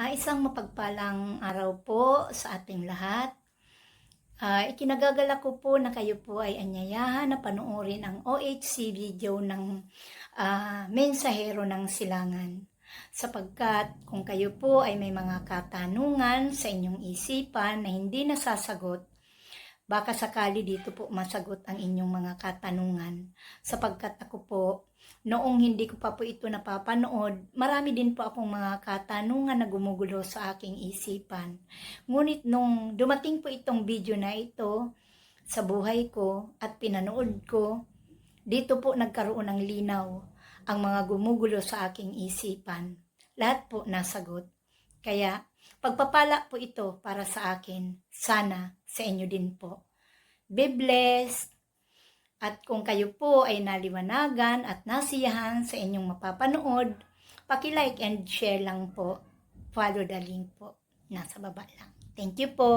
Isang mapagpalang araw po sa ating lahat. Ikinagagalak ko po na kayo po ay anyayahan na panoorin ang OHC video ng Mensahero ng Silangan. Sapagkat kung kayo po ay may mga katanungan sa inyong isipan na hindi nasasagot, baka sakali dito po masagot ang inyong mga katanungan. Sapagkat ako po, noong hindi ko pa po ito napapanood, marami din po akong mga katanungan na gumugulo sa aking isipan. Ngunit nung dumating po itong video na ito sa buhay ko at pinanood ko, dito po nagkaroon ng linaw ang mga gumugulo sa aking isipan. Lahat po nasagot. Kaya pagpapala po ito para sa akin, sana sa inyo din po. Be blessed! At kung kayo po ay naliwanagan at nasiyahan sa inyong mapapanood, paki-like and share lang po. Follow the link po. Nasa baba lang. Thank you po!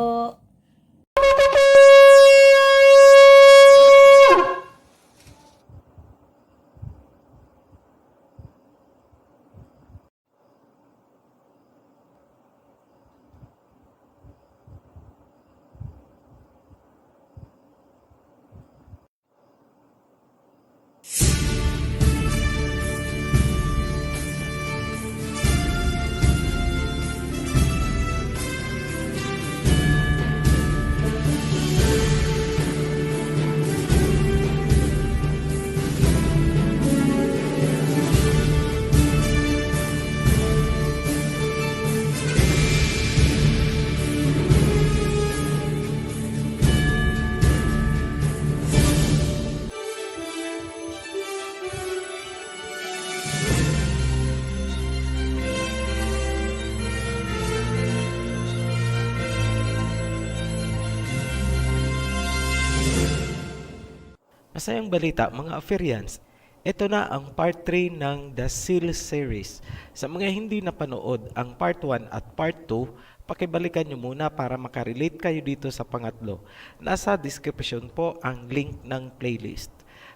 Masayang balita mga Aferians, ito na ang part 3 ng The Seal Series. Sa mga hindi napanood ang part 1 at part 2, pakibalikan nyo muna para makarelate kayo dito sa pangatlo. Nasa description po ang link ng playlist.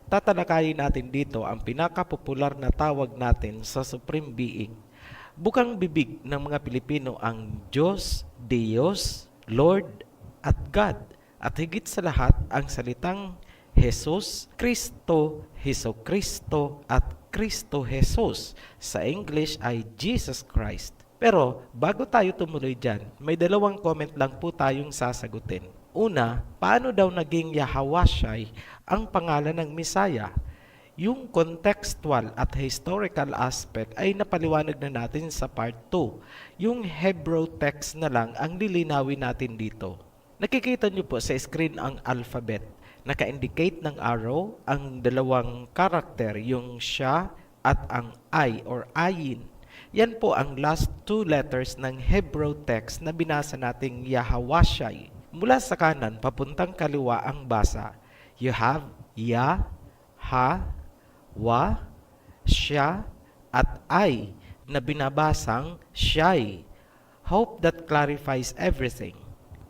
Tatalakayin natin dito ang pinakapopular na tawag natin sa Supreme Being. Bukang bibig ng mga Pilipino ang Diyos, Dios, Lord at God. At higit sa lahat ang salitang Jesus, Kristo, Heso Kristo at Kristo Jesus. Sa English ay Jesus Christ. Pero bago tayo tumuloy dyan, may dalawang comment lang po tayong sasagutin. Una, paano daw naging Yahawashai ang pangalan ng Misaya? Yung contextual at historical aspect ay napaliwanag na natin sa part 2. Yung Hebrew text na lang ang lilinawin natin dito. Nakikita nyo po sa screen ang alphabet. Naka-indicate ng arrow ang dalawang karakter, yung siya at ang I or ayin. Yan po ang last two letters ng Hebrew text na binasa nating Yahawashai. Mula sa kanan, papuntang kaliwa ang basa. You have Ya, Ha, Wa, Siya, at I na binabasang Siyai. Hope that clarifies everything.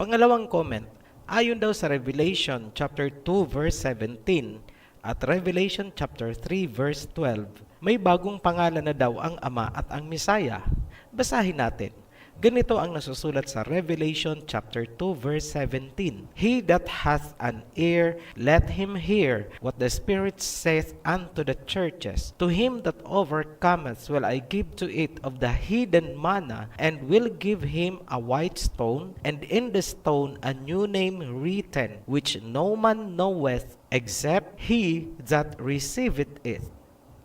Pangalawang comment, ayon daw sa Revelation chapter 2 verse 17 at Revelation chapter 3 verse 12, may bagong pangalan na daw ang Ama at ang Misaya. Basahin natin. Ganito ang nasusulat sa Revelation chapter 2 verse 17. He that hath an ear, let him hear what the Spirit saith unto the churches. To him that overcometh will I give to eat of the hidden manna, and will give him a white stone, and in the stone a new name written, which no man knoweth except he that receiveth it.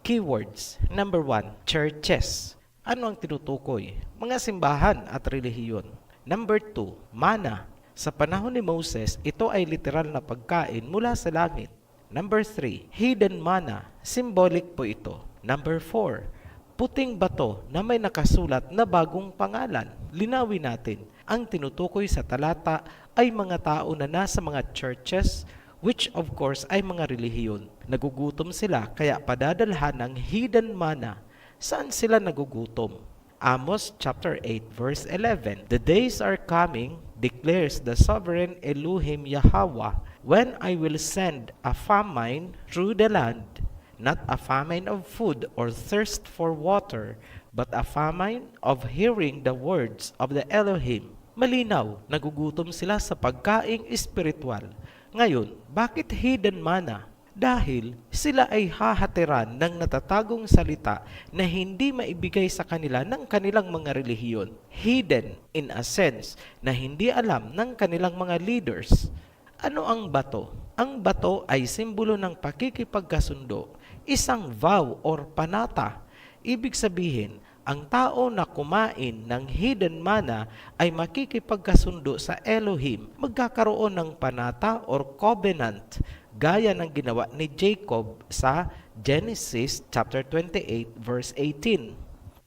Keywords. Number 1, churches. Ano ang tinutukoy? Mga simbahan at relihiyon. Number 2, mana. Sa panahon ni Moses, ito ay literal na pagkain mula sa langit. Number 3, hidden manna. Symbolic po ito. Number 4, puting bato na may nakasulat na bagong pangalan. Linawin natin, ang tinutukoy sa talata ay mga tao na nasa mga churches, which of course ay mga relihiyon. Nagugutom sila kaya padadalhan ng hidden manna. Saan sila nagugutom? Amos chapter 8 verse 11. The days are coming, declares the sovereign Elohim Yahweh, when I will send a famine through the land, not a famine of food or thirst for water, but a famine of hearing the words of the Elohim. Malinaw, nagugutom sila sa pagkaing espiritual. Ngayon, bakit hidden manna? Dahil sila ay hahatiran ng natatagong salita na hindi maibigay sa kanila ng kanilang mga relihiyon. Hidden in a sense na hindi alam ng kanilang mga leaders. Ano ang bato? Ang bato ay simbolo ng pakikipagkasundo, isang vow or panata. Ibig sabihin, ang tao na kumain ng hidden manna ay makikipagkasundo sa Elohim, magkakaroon ng panata or covenant, gaya ng ginawa ni Jacob sa Genesis chapter 28 verse 18.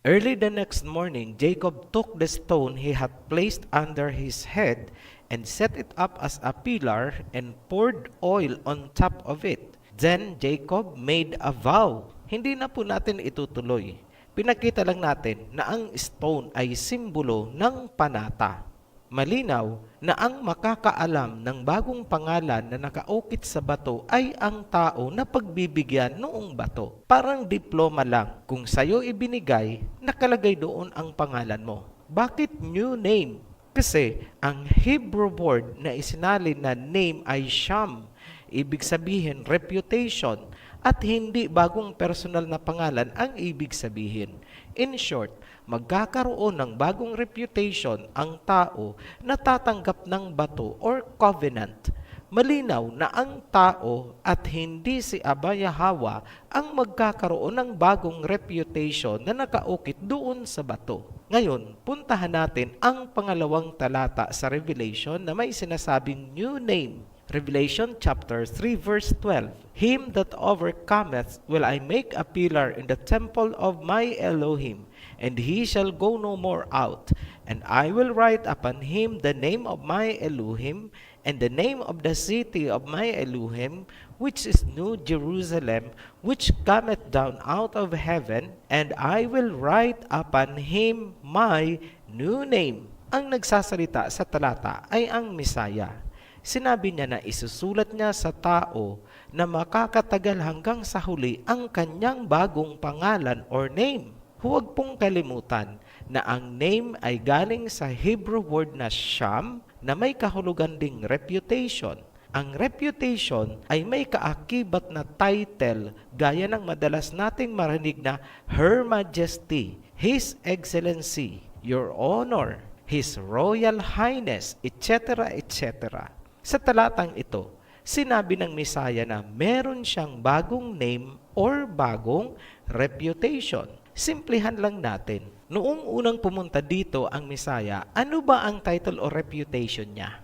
Early the next morning, Jacob took the stone he had placed under his head and set it up as a pillar and poured oil on top of it. Then Jacob made a vow. Hindi na po natin itutuloy. Pinakita lang natin na ang stone ay simbolo ng panata. Malinaw na ang makakaalam ng bagong pangalan na nakaukit sa bato ay ang tao na pagbibigyan noong bato. Parang diploma lang. Kung sa'yo ibinigay, nakalagay doon ang pangalan mo. Bakit new name? Kasi ang Hebrew word na isinalin na name ay sham. Ibig sabihin reputation. At hindi bagong personal na pangalan ang ibig sabihin. In short, magkakaroon ng bagong reputation ang tao na tatanggap ng bato or covenant. Malinaw na ang tao at hindi si Abba Yahweh ang magkakaroon ng bagong reputation na nakaukit doon sa bato. Ngayon, puntahan natin ang pangalawang talata sa Revelation na may sinasabing new name. Revelation chapter 3 verse 12. Him that overcometh will I make a pillar in the temple of my Elohim, and he shall go no more out. And I will write upon him the name of my Elohim, and the name of the city of my Elohim, which is New Jerusalem, which cometh down out of heaven, and I will write upon him my new name. Ang nagsasalita sa talata ay ang Misaya. Sinabi niya na isusulat niya sa tao na makakatagal hanggang sa huli ang kanyang bagong pangalan or name. Huwag pong kalimutan na ang name ay galing sa Hebrew word na sham na may kahulugan ding reputation. Ang reputation ay may kaakibat na title gaya ng madalas nating marinig na Her Majesty, His Excellency, Your Honor, His Royal Highness, etc. etc. Sa talatang ito, sinabi ng Misaya na meron siyang bagong name or bagong reputation. Simplihan lang natin. Noong unang pumunta dito ang Misaya, ano ba ang title o reputation niya?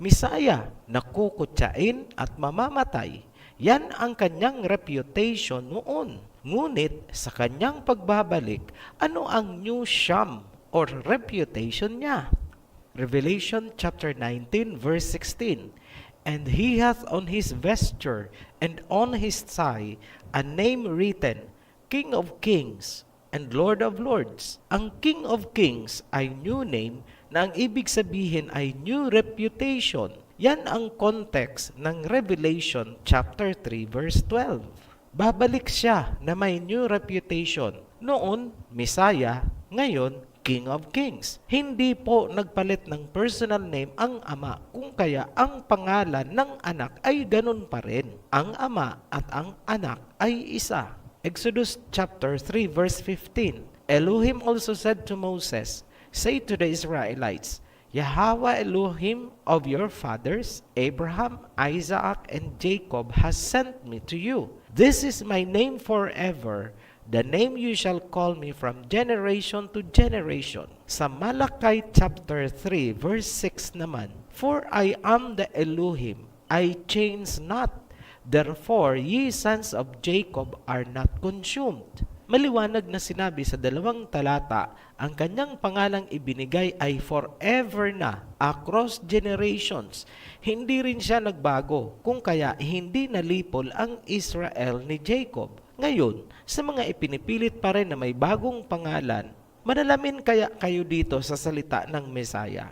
Misaya, nakukutsain at mamamatay. Yan ang kanyang reputation noon. Ngunit sa kanyang pagbabalik, ano ang new sham or reputation niya? Revelation chapter 19 verse 16. And he hath on his vesture and on his thigh a name written, King of Kings and Lord of Lords. Ang King of Kings ay new name na ang ibig sabihin ay new reputation. Yan ang context ng Revelation chapter 3 verse 12. Babalik siya na may new reputation. Noon, Misaya, ngayon, King of Kings. Hindi po nagpalit ng personal name ang ama, kung kaya ang pangalan ng anak ay ganun pa rin. Ang ama at ang anak ay isa. Exodus chapter 3 verse 15. Elohim also said to Moses, Say to the Israelites, Yahweh Elohim of your fathers, Abraham, Isaac, and Jacob has sent me to you. This is my name forever, the name you shall call me from generation to generation. Sa Malachi chapter 3 verse 6 naman, For I am the Elohim, I change not, therefore ye sons of Jacob are not consumed. Maliwanag na sinabi sa dalawang talata, ang kanyang pangalang ibinigay ay forever na, across generations. Hindi rin siya nagbago, kung kaya hindi nalipol ang Israel ni Jacob. Ngayon, sa mga ipinipilit pa rin na may bagong pangalan, manalamin kaya kayo dito sa salita ng Mesaya.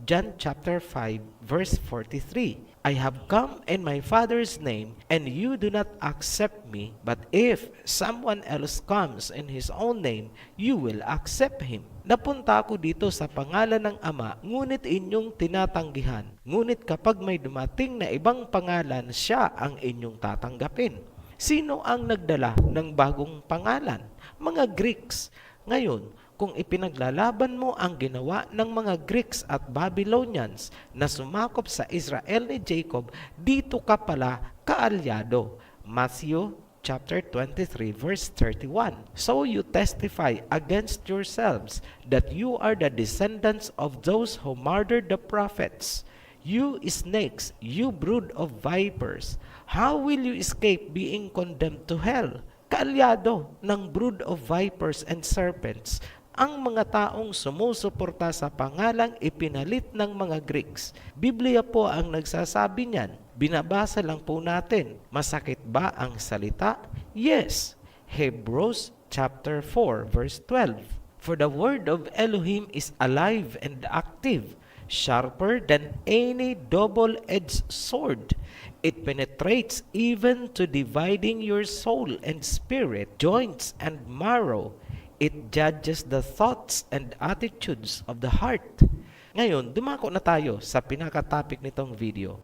John chapter 5 verse 43. I have come in my Father's name, and you do not accept me, but if someone else comes in his own name, you will accept him. Napunta ako dito sa pangalan ng Ama, ngunit inyong tinatanggihan. Ngunit kapag may dumating na ibang pangalan, siya ang inyong tatanggapin. Sino ang nagdala ng bagong pangalan? Mga Greeks. Ngayon, kung ipinaglalaban mo ang ginawa ng mga Greeks at Babylonians na sumakop sa Israel ni Jacob, dito ka pala kaalyado. Matthew chapter 23 verse 31. So you testify against yourselves that you are the descendants of those who murdered the prophets. You snakes, you brood of vipers, how will you escape being condemned to hell? Kaalyado ng brood of vipers and serpents ang mga taong sumusuporta sa pangalang ipinalit ng mga Greeks. Biblia po ang nagsasabi niyan. Binabasa lang po natin. Masakit ba ang salita? Yes. Hebrews chapter 4 verse 12. For the word of Elohim is alive and active, sharper than any double-edged sword. It penetrates even to dividing your soul and spirit, joints and marrow. It judges the thoughts and attitudes of the heart. Ngayon, dumako na tayo sa pinaka-topic nitong video.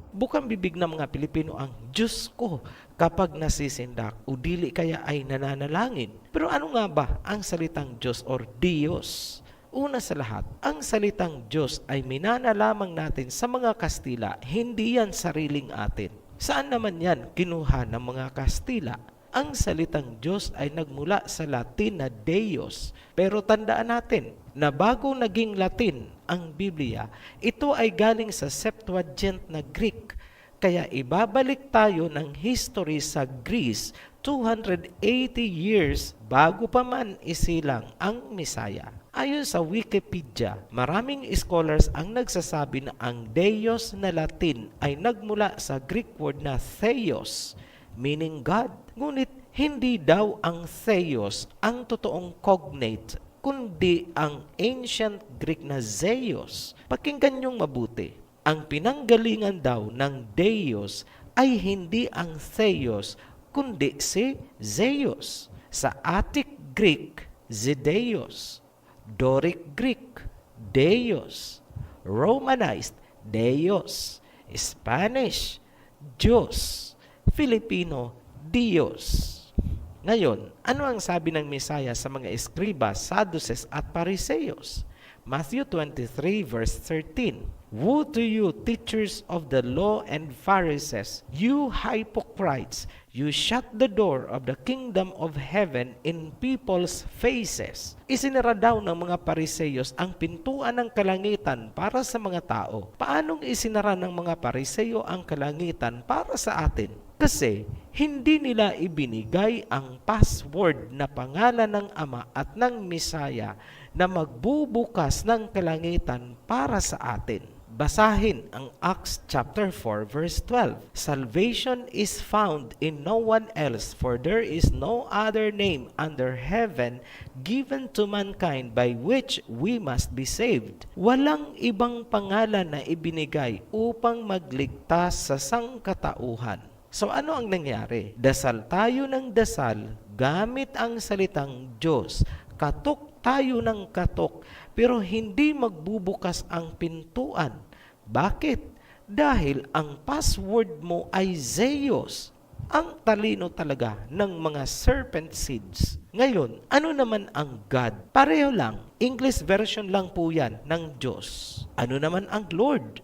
Bukang bibig ng mga Pilipino ang Diyos ko kapag nasisindak o dili kaya ay nananalangin. Pero ano nga ba ang salitang Diyos or Diyos? Una sa lahat, ang salitang Diyos ay minana lamang natin sa mga Kastila, hindi yan sariling atin. Saan naman yan kinuha ng mga Kastila? Ang salitang Diyos ay nagmula sa Latin na Deus. Pero tandaan natin na bago naging Latin ang Biblia, ito ay galing sa Septuagint na Greek. Kaya ibabalik tayo ng history sa Greece 280 years bago pa man isilang ang Misaya. Ayon sa Wikipedia, maraming scholars ang nagsasabi na ang Deus na Latin ay nagmula sa Greek word na Theos, meaning God. Ngunit hindi daw ang Theos ang totoong cognate, kundi ang ancient Greek na Zeus. Pakinggan niyong mabuti. Ang pinanggalingan daw ng Deus ay hindi ang Theos, kundi si Zeus. Sa Attic Greek, Zedeus. Doric Greek, Deus. Romanized, Deus. Spanish, Diyos. Filipino, Diyos. Ngayon, ano ang sabi ng Misaya sa mga eskribas, Sadducees at Pariseos? Matthew 23 verse 13. Woe to you, teachers of the law and Pharisees, you hypocrites! You shut the door of the kingdom of heaven in people's faces. Isinara daw ng mga Pariseyos ang pintuan ng kalangitan para sa mga tao. Paanong isinara ng mga Pariseyo ang kalangitan para sa atin? Kasi hindi nila ibinigay ang password na pangalan ng Ama at ng Misaya na magbubukas ng kalangitan para sa atin. Basahin ang Acts chapter 4 verse 12. Salvation is found in no one else, for there is no other name under heaven given to mankind by which we must be saved. Walang ibang pangalan na ibinigay upang magligtas sa sangkatauhan. So ano ang nangyari? Dasal tayo ng dasal gamit ang salitang Diyos. Katok tayo ng katok, pero hindi magbubukas ang pintuan. Bakit? Dahil ang password mo ay Zeus. Ang talino talaga ng mga serpent seeds. Ngayon, ano naman ang God? Pareho lang. English version lang po yan ng Diyos. Ano naman ang Lord?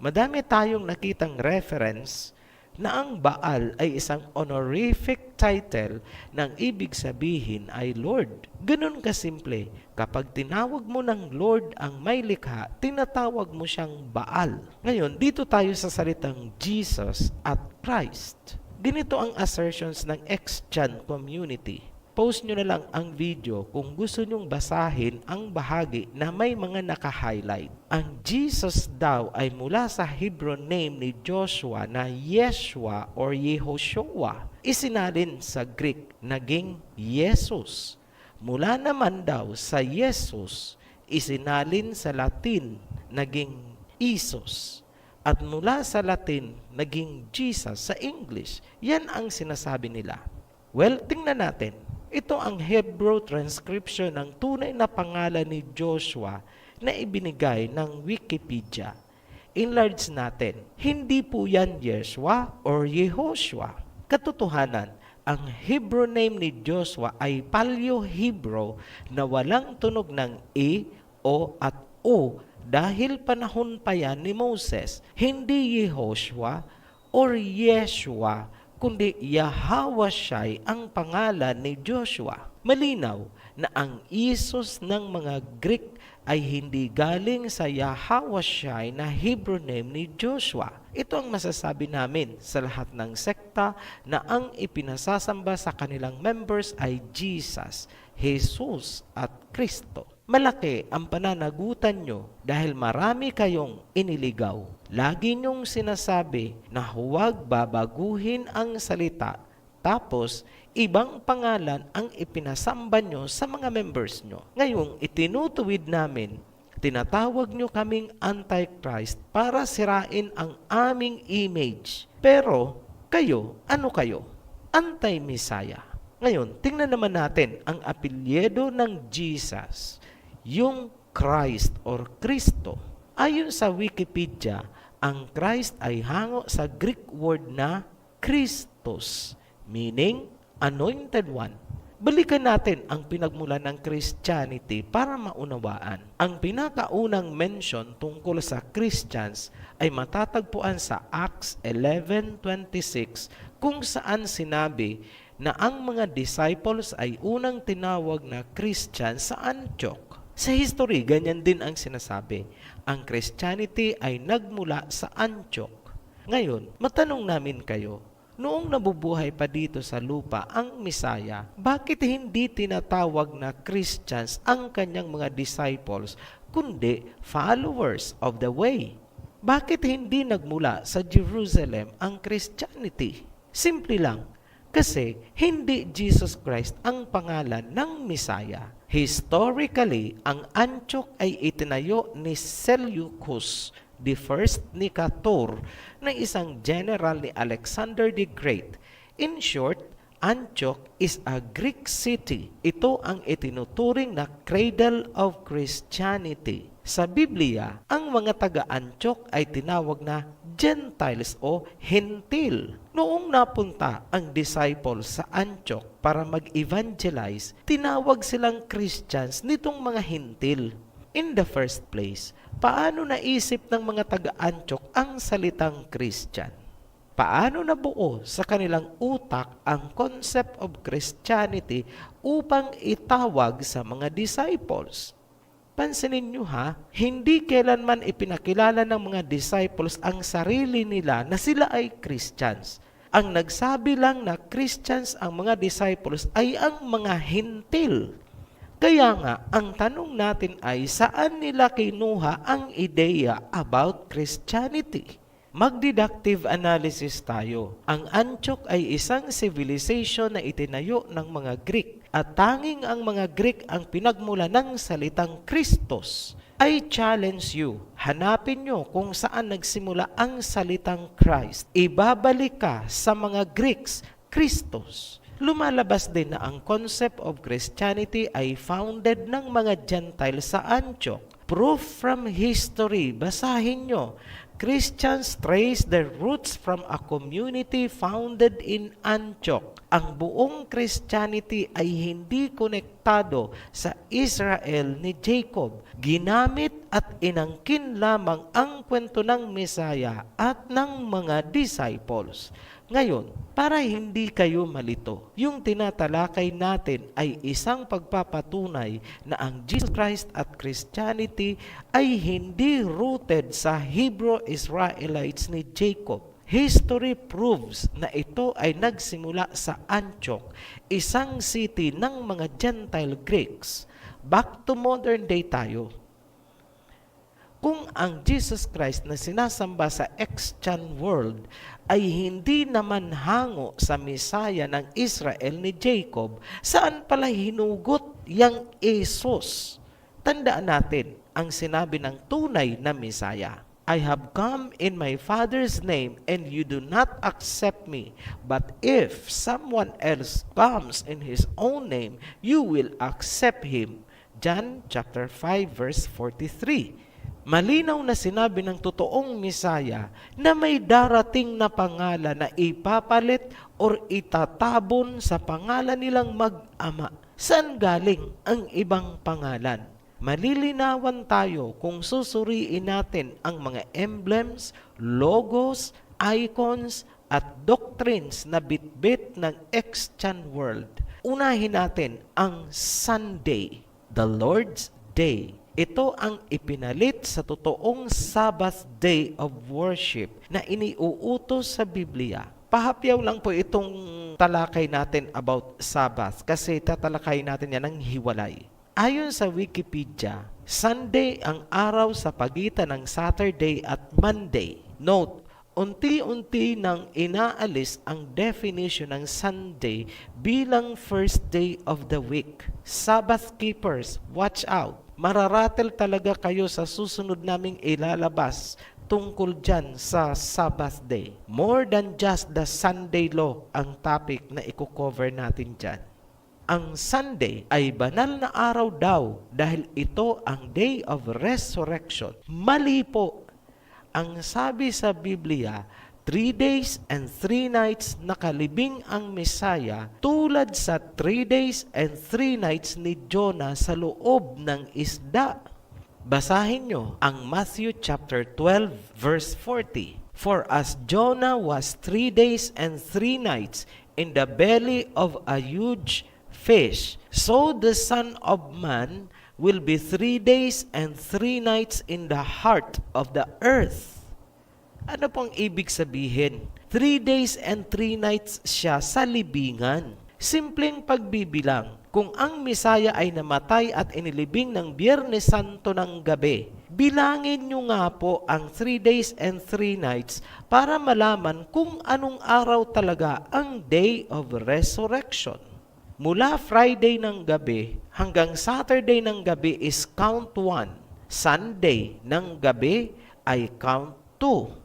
Madami tayong nakitang reference na ang Baal ay isang honorific title ng ibig sabihin ay Lord. Ganun kasimple. Kapag tinawag mo ng Lord ang may likha, tinatawag mo siyang Baal. Ngayon, dito tayo sa salitang Jesus at Christ. Ganito ang assertions ng ex-Chan community. Post nyo na lang ang video kung gusto nyong basahin ang bahagi na may mga naka-highlight. Ang Jesus daw ay mula sa Hebrew name ni Joshua na Yeshua or Yehoshua. Isinalin sa Greek, naging Jesus. Mula naman daw sa Jesus, isinalin sa Latin, naging Isos. At mula sa Latin, naging Jesus sa English. Yan ang sinasabi nila. Well, tingnan natin. Ito ang Hebrew transcription ng tunay na pangalan ni Joshua na ibinigay ng Wikipedia. Enlarge natin. Hindi po yan Yeshua or Yehoshua. Katotohanan, ang Hebrew name ni Joshua ay Paleo-Hebrew na walang tunog ng E, O at O dahil panahon pa yan ni Moses. Hindi Yehoshua or Yeshua, kundi Yahawashai ang pangalan ni Joshua. Malinaw na ang Isos ng mga Greek ay hindi galing sa Yahawashai na Hebrew name ni Joshua. Ito ang masasabi namin sa lahat ng sekta na ang ipinasasamba sa kanilang members ay Jesus, Jesus at Kristo. Malaki ang pananagutan nyo dahil marami kayong iniligaw. Lagi nyong sinasabi na huwag babaguhin ang salita, tapos ibang pangalan ang ipinasamba nyo sa mga members nyo. Ngayong itinutuwid namin, tinatawag nyo kaming Antichrist para sirain ang aming image. Pero kayo, ano kayo? Anti-Messiah. Ngayon, tingnan naman natin ang apelyido ng Jesus, yung Christ or Kristo. Ayon sa Wikipedia, ang Christ ay hango sa Greek word na Christos, meaning Anointed One. Balikan natin ang pinagmulan ng Christianity para maunawaan. Ang pinakaunang mention tungkol sa Christians ay matatagpuan sa Acts 11:26 kung saan sinabi na ang mga disciples ay unang tinawag na Christian sa Antioch. Sa history, ganyan din ang sinasabi. Ang Christianity ay nagmula sa Antioch. Ngayon, matanong namin kayo, noong nabubuhay pa dito sa lupa ang Messiah, bakit hindi tinatawag na Christians ang kanyang mga disciples, kundi followers of the way? Bakit hindi nagmula sa Jerusalem ang Christianity? Simple lang, kasi hindi Jesus Christ ang pangalan ng Messiah. Historically, ang Antioch ay itinayo ni Seleucus the first Nicator na isang general ni Alexander the Great. In short, Antioch is a Greek city. Ito ang itinuturing na cradle of Christianity. Sa Biblia, ang mga taga-Antioch ay tinawag na Gentiles o Hentil. Noong napunta ang disciples sa Antioch para mag-evangelize, tinawag silang Christians nitong mga Hentil. In the first place, paano naisip ng mga taga-Antioch ang salitang Christian? Paano nabuo sa kanilang utak ang concept of Christianity upang itawag sa mga disciples? Pansinin nyo ha, hindi kailanman ipinakilala ng mga disciples ang sarili nila na sila ay Christians. Ang nagsabi lang na Christians ang mga disciples ay ang mga Hentil. Kaya nga, ang tanong natin ay saan nila kinuha ang ideya about Christianity? Mag-deductive analysis tayo. Ang Antioch ay isang civilization na itinayo ng mga Greek at tanging ang mga Greek ang pinagmula ng salitang Christos. I challenge you, hanapin nyo kung saan nagsimula ang salitang Christ. Ibabalik ka sa mga Greeks, Christos. Lumalabas din na ang concept of Christianity ay founded ng mga Gentiles sa Antioch. Proof from history, basahin nyo. Christians trace their roots from a community founded in Antioch. Ang buong Christianity ay hindi konektado sa Israel ni Jacob. Ginamit at inangkin lamang ang kwento ng Messiah at ng mga disciples. Ngayon, para hindi kayo malito, yung tinatalakay natin ay isang pagpapatunay na ang Jesus Christ at Christianity ay hindi rooted sa Hebrew Israelites ni Jacob. History proves na ito ay nagsimula sa Antioch, isang city ng mga Gentile Greeks. Back to modern day tayo. Kung ang Jesus Christ na sinasamba sa Extant world ay hindi naman hango sa Messiah ng Israel ni Jacob, saan pala hinugot yang Jesus? Tandaan natin ang sinabi ng tunay na Mesaya. I have come in my Father's name and you do not accept me. But if someone else comes in his own name, you will accept him. John chapter 5 verse 43. Malinaw na sinabi ng totoong Mesaya na may darating na pangalan na ipapalit or itatabon sa pangalan nilang mag-ama. Saan galing ang ibang pangalan? Malilinawan tayo kung susuriin natin ang mga emblems, logos, icons, at doctrines na bitbit ng X-Chan world. Unahin natin ang Sunday, the Lord's Day. Ito ang ipinalit sa totoong Sabbath day of worship na iniuutos sa Biblia. Pahapyaw lang po itong talakay natin about Sabbath kasi tatalakay natin yan ng hiwalay. Ayon sa Wikipedia, Sunday ang araw sa pagitan ng Saturday at Monday. Note, unti-unti nang inaalis ang definition ng Sunday bilang first day of the week. Sabbath keepers, watch out! Mararatel talaga kayo sa susunod naming ilalabas tungkol dyan sa Sabbath day. More than just the Sunday law ang topic na i-cover natin dyan. Ang Sunday ay banal na araw daw dahil ito ang day of resurrection. Mali po. Ang sabi sa Biblia, 3 days and 3 nights nakalibing ang Mesaya tulad sa 3 days and 3 nights ni Jonah sa loob ng isda. Basahin nyo ang Matthew chapter 12 verse 40. For as Jonah was 3 days and 3 nights in the belly of a huge fish, so the Son of Man will be 3 days and 3 nights in the heart of the earth. Ano pong ibig sabihin? 3 days and 3 nights siya sa libingan. Simpleng pagbibilang. Kung ang Mesaya ay namatay at inilibing ng Biyernes Santo ng gabi, bilangin nyo nga po ang 3 days and 3 nights para malaman kung anong araw talaga ang Day of Resurrection. Mula Friday ng gabi hanggang Saturday ng gabi is count 1. Sunday ng gabi ay count 2.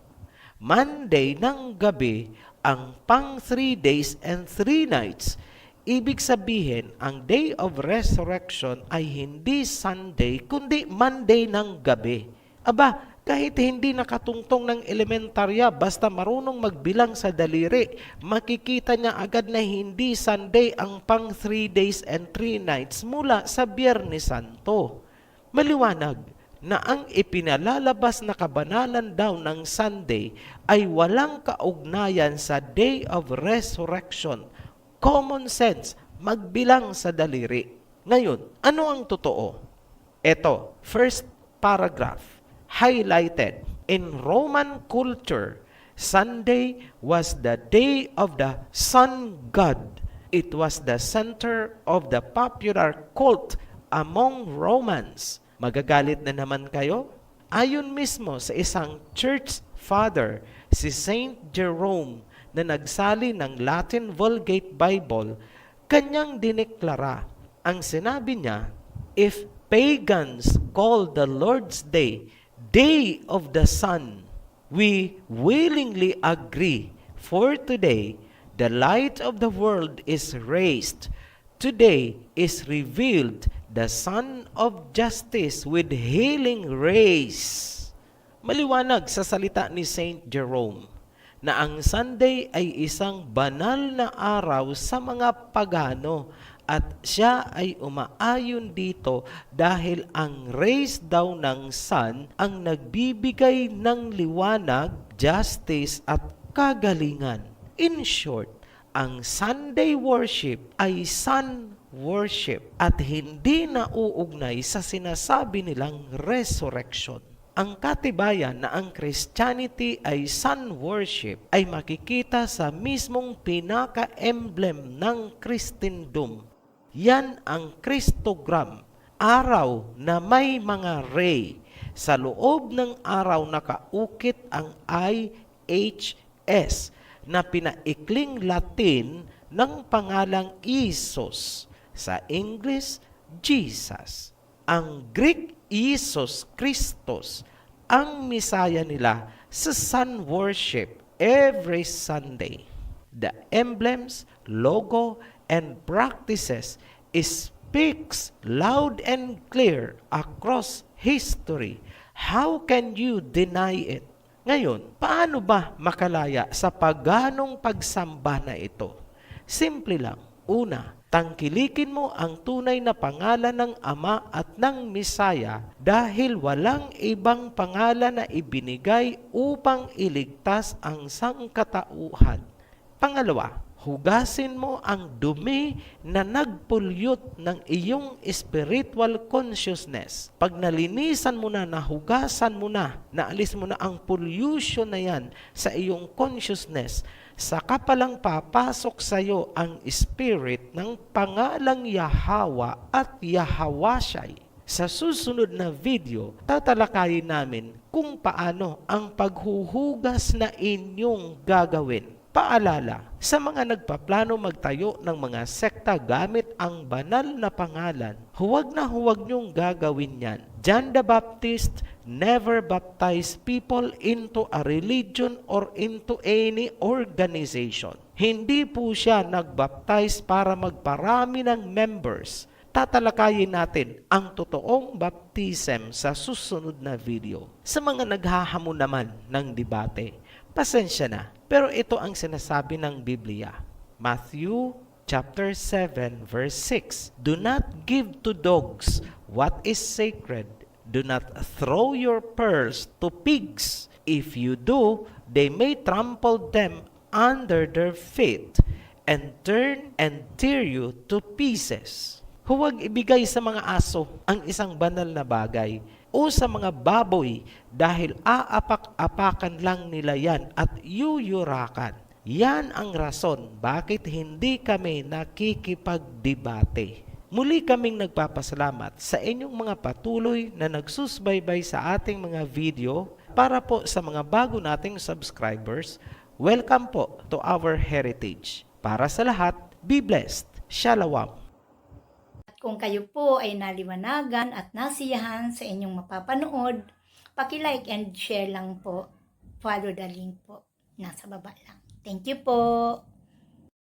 Monday ng gabi ang pang 3 days and 3 nights. Ibig sabihin, ang Day of Resurrection ay hindi Sunday, kundi Monday ng gabi. Aba, kahit hindi nakatungtong ng elementarya, basta marunong magbilang sa daliri, makikita niya agad na hindi Sunday ang pang 3 days and 3 nights mula sa Biyernes Santo. Maliwanag na ang ipinalalabas na kabanalan daw ng Sunday ay walang kaugnayan sa Day of Resurrection. Common sense, magbilang sa daliri. Ngayon, ano ang totoo? Ito, first paragraph, highlighted. In Roman culture, Sunday was the day of the sun god. It was the center of the popular cult among Romans. Magagalit na naman kayo? Ayon mismo sa isang church father, si Saint Jerome, na nagsali ng Latin Vulgate Bible, kanyang dineklara. Ang sinabi niya, if pagans call the Lord's Day, Day of the Sun, we willingly agree, for today, the light of the world is raised. Today is revealed the Son of Justice with healing rays. Maliwanag sa salita ni Saint Jerome na ang Sunday ay isang banal na araw sa mga pagano at siya ay umaayon dito dahil ang rays daw ng sun ang nagbibigay ng liwanag, justice at kagalingan. In short, ang Sunday worship ay sun worship at hindi nauugnay sa sinasabi nilang resurrection. Ang katibayan na ang Christianity ay sun worship ay makikita sa mismong pinaka-emblem ng Christendom. Yan ang Christogram, araw na may mga ray. Sa loob ng araw nakaukit ang IHS na pinaikling Latin ng pangalang Isos. Sa English, Jesus. ang Greek Jesus Christos ang Misaya nila sa sun worship every Sunday. The emblems, logo, and practices speaks loud and clear across history. How can you deny it? Ngayon, paano ba makalaya sa paganong pagsamba na ito? Simple lang. Una, tangkilikin mo ang tunay na pangalan ng Ama at ng Misaya dahil walang ibang pangalan na ibinigay upang iligtas ang sangkatauhan. Pangalawa, hugasin mo ang dumi na nagpulyot ng iyong spiritual consciousness. Pag nalinisan mo na, nahugasan mo na, naalis mo na ang pollution na yan sa iyong consciousness, saka palang papasok sa iyo ang spirit ng pangalang Yahawa at Yahawashai. Sa susunod na video, tatalakayin namin kung paano ang paghuhugas na inyong gagawin. Paalala, sa mga nagpaplano magtayo ng mga sekta gamit ang banal na pangalan, huwag niyong gagawin yan. John the Baptist never baptized people into a religion or into any organization. Hindi po siya nagbaptize para magparami ng members. Tatalakayin natin ang totoong baptism sa susunod na video. Sa mga naghahamon naman ng debate, pasensya na, pero ito ang sinasabi ng Biblia. Matthew chapter 7 verse 6. Do not give to dogs what is sacred. Do not throw your pearls to pigs. If you do, they may trample them under their feet and turn and tear you to pieces. Huwag ibigay sa mga aso ang isang banal na bagay o sa mga baboy dahil aapak-apakan lang nila yan at yuyurakan. Yan ang rason bakit hindi kami nakikipagdebate. Muli kaming nagpapasalamat sa inyong mga patuloy na nagsusbaybay sa ating mga video. Para po sa mga bago nating subscribers, welcome po to our heritage. Para sa lahat, be blessed. Shalom. Kung kayo po ay naliwanagan at nasiyahan sa inyong mapapanood, paki-like and share lang po. Follow the link po. Nasa baba lang. Thank you po.